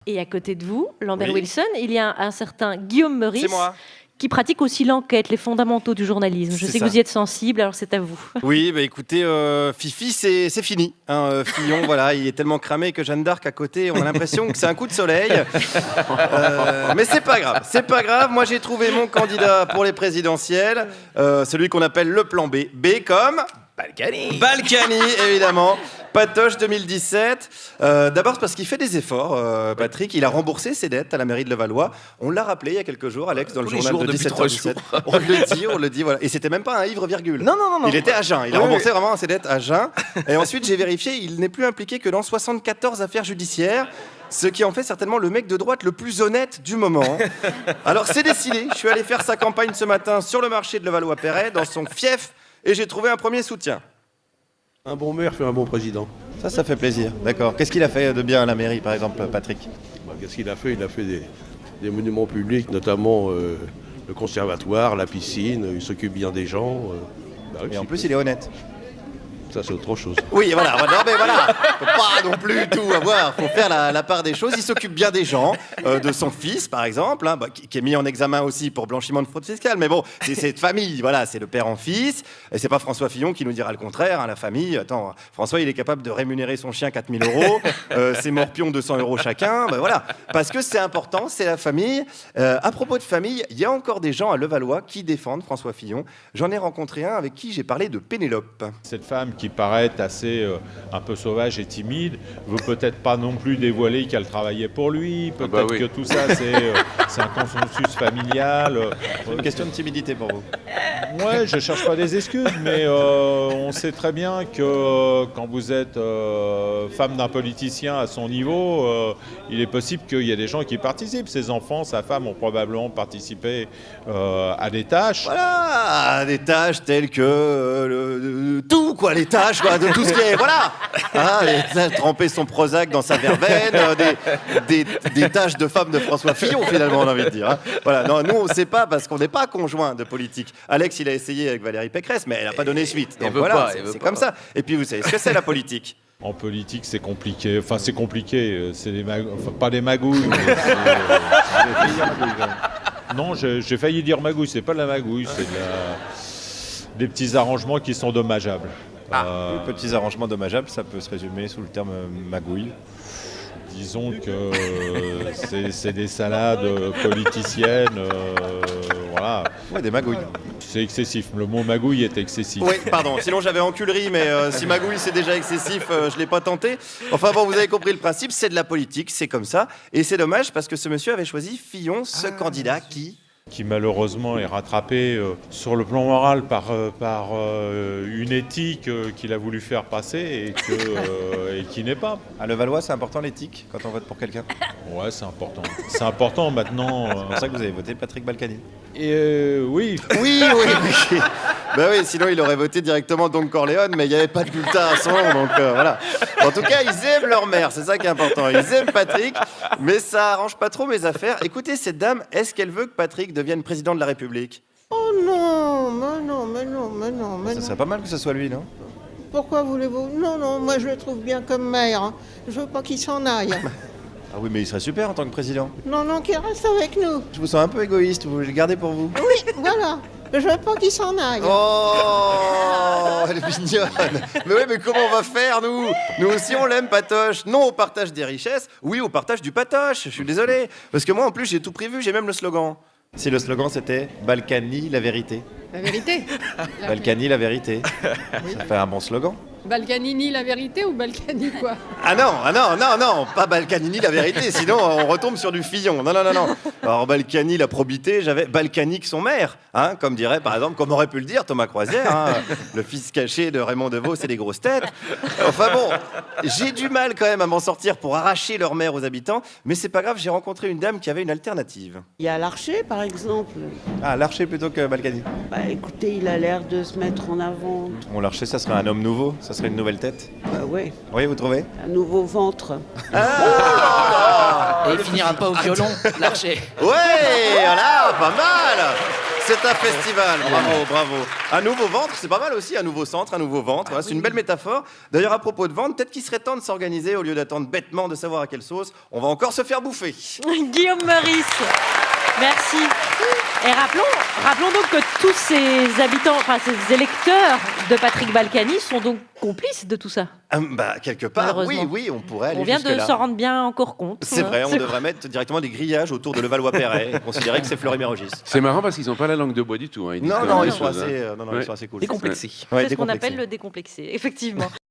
Et à côté de vous, Lambert Oui. Wilson, il y a un certain Guillaume Meurice. C'est moi. Qui pratique aussi l'enquête, les fondamentaux du journalisme. Je C'est sais que ça. vous y êtes sensible, alors c'est à vous. Oui, bah écoutez, Fifi, c'est fini. Hein, Fillon, voilà, il est tellement cramé que Jeanne d'Arc à côté, on a l'impression que c'est un coup de soleil. Mais c'est pas grave, c'est pas grave. Moi, j'ai trouvé mon candidat pour les présidentielles, celui qu'on appelle le plan B. B comme Balkany. Balkany, évidemment. Patoche 2017. D'abord parce qu'il fait des efforts, Patrick. Il a remboursé ses dettes à la mairie de Levallois. On l'a rappelé il y a quelques jours, Alex, dans le Tous les journal jours, de depuis 17h17. On le dit, voilà. Et c'était même pas un ivre virgule. Non. Il était à jeun. Il a remboursé vraiment ses dettes à jeun. Et ensuite, j'ai vérifié, il n'est plus impliqué que dans 74 affaires judiciaires. Ce qui en fait certainement le mec de droite le plus honnête du moment. Alors c'est décidé, je suis allé faire sa campagne ce matin sur le marché de Levallois-Perret, dans son fief, et j'ai trouvé un premier soutien. Un bon maire fait un bon président. Ça fait plaisir, d'accord. Qu'est-ce qu'il a fait de bien à la mairie, par exemple, Patrick? Qu'est-ce qu'il a fait? Il a fait des monuments publics, notamment le conservatoire, la piscine, il s'occupe bien des gens. Et en plus, il est honnête. Ça, c'est autre chose. Oui, voilà. Non, mais voilà. Faut pas non plus tout avoir. Faut faire la part des choses. Il s'occupe bien des gens, de son fils, par exemple, hein, qui est mis en examen aussi pour blanchiment de fraude fiscale. Mais bon, c'est cette famille. Voilà, c'est le père en fils. Et c'est pas François Fillon qui nous dira le contraire. Hein, la famille. Attends, François, il est capable de rémunérer son chien 4 000 €. Ses morpions 200 € chacun. Ben voilà. Parce que c'est important, c'est la famille. À propos de famille, il y a encore des gens à Levallois qui défendent François Fillon. J'en ai rencontré un avec qui j'ai parlé de Pénélope. Cette femme qui paraît assez un peu sauvage et timide, veut peut-être pas non plus dévoiler qu'elle travaillait pour lui, peut-être que tout ça c'est un consensus familial. Une question de timidité pour vous. Ouais, je cherche pas des excuses, mais on sait très bien que quand vous êtes femme d'un politicien à son niveau, il est possible qu'il y ait des gens qui participent. Ses enfants, sa femme ont probablement participé à des tâches. Voilà, des tâches telles que tout, quoi, les tâches, quoi, de tout ce qui est, voilà, tremper son Prozac dans sa verveine, des tâches de femme de François Fillon, finalement, on a envie de dire. Hein. Voilà, non, nous, on ne sait pas parce qu'on n'est pas conjoint de politique. Alex, il a essayé avec Valérie Pécresse, mais elle n'a pas donné suite. Donc voilà, c'est comme ça. Et puis, vous savez ce que c'est la politique? En politique, c'est compliqué. Enfin, c'est compliqué. C'est pas des magouilles. Mais non, j'ai failli dire magouille. C'est pas de la magouille, c'est des petits arrangements qui sont dommageables. Petits arrangements dommageables, ça peut se résumer sous le terme magouille. Disons que c'est des salades politiciennes, voilà. Ouais, des magouilles. C'est excessif, le mot magouille est excessif. Oui, pardon, sinon j'avais enculerie, mais si magouille c'est déjà excessif, je ne l'ai pas tenté. Enfin bon, vous avez compris le principe, c'est de la politique, c'est comme ça. Et c'est dommage parce que ce monsieur avait choisi Fillon, ce candidat qui malheureusement est rattrapé sur le plan moral par une éthique qu'il a voulu faire passer et qui n'est pas. À Levallois, c'est important l'éthique quand on vote pour quelqu'un? Ouais, c'est important. C'est important maintenant. C'est pour ça que vous avez voté Patrick Balkany. Oui. Oui. Ben oui, sinon il aurait voté directement Don Corleone, mais il n'y avait pas de bulletin à son nom, donc voilà. En tout cas, ils aiment leur mère, c'est ça qui est important. Ils aiment Patrick, mais ça arrange pas trop mes affaires. Écoutez, cette dame, est-ce qu'elle veut que Patrick devienne président de la République? Oh non, mais non. Ça serait pas mal que ce soit lui, non? Pourquoi voulez-vous? Non, moi je le trouve bien comme maire. Hein. Je veux pas qu'il s'en aille. Ah oui, mais il serait super en tant que président. Non, qu'il reste avec nous. Je vous sens un peu égoïste, vous voulez le garder pour vous? Oui, voilà. Je veux pas qu'il s'en aille. Oh, elle est mignonne. Mais oui, mais comment on va faire, nous? Nous aussi, on l'aime, Patoche. Non au partage des richesses, oui au partage du patoche. Je suis désolé. Parce que moi, en plus, j'ai tout prévu, j'ai même le slogan. Si le slogan, c'était « Balkany, la vérité ». La vérité. Balkany, la vérité. Oui. Ça fait un bon slogan. Balkanini, la vérité ou Balkany quoi? Ah non, pas Balkanini, la vérité, sinon on retombe sur du Fillon. Non. Alors Balkany, la probité, j'avais Balkanique, son maire, hein, comme dirait par exemple, comme aurait pu le dire Thomas Croisière, hein, le fils caché de Raymond Devos et des grosses têtes. Enfin bon, j'ai du mal quand même à m'en sortir pour arracher leur maire aux habitants, mais c'est pas grave, j'ai rencontré une dame qui avait une alternative. Il y a Larcher, par exemple. Ah, Larcher plutôt que Balkany. Bah écoutez, il a l'air de se mettre en avant. Bon, Larcher, ça serait un homme nouveau, ça serait une nouvelle tête. Bah ouais. Oui, vous trouvez? Un nouveau ventre. Ah Il finira pas au violon, l'archer. Ouais, voilà, pas mal. C'est un festival, bravo, bravo. Un nouveau ventre, c'est pas mal aussi, un nouveau centre, un nouveau ventre. Voilà, c'est une belle métaphore. D'ailleurs, à propos de ventre, peut-être qu'il serait temps de s'organiser au lieu d'attendre bêtement de savoir à quelle sauce on va encore se faire bouffer. Guillaume Meurice, merci. Et rappelons donc que tous ces habitants, enfin ces électeurs de Patrick Balkany sont donc complices de tout ça. Bah, quelque part, oui, Malheureusement. oui, on pourrait aller On vient de jusque-là. s'en rendre bien encore compte. C'est vrai, on devrait mettre directement des grillages autour de Levallois-Perret et considérer que c'est Fleury-Mérogis. C'est marrant parce qu'ils n'ont pas la langue de bois du tout. Hein. Ils disent Non, quand non, même ils des sont choses, hein. assez, non, non, Ouais. ils sont assez cool. Décomplexé. Ouais, C'est ce qu'on décomplexés. appelle le décomplexé, effectivement.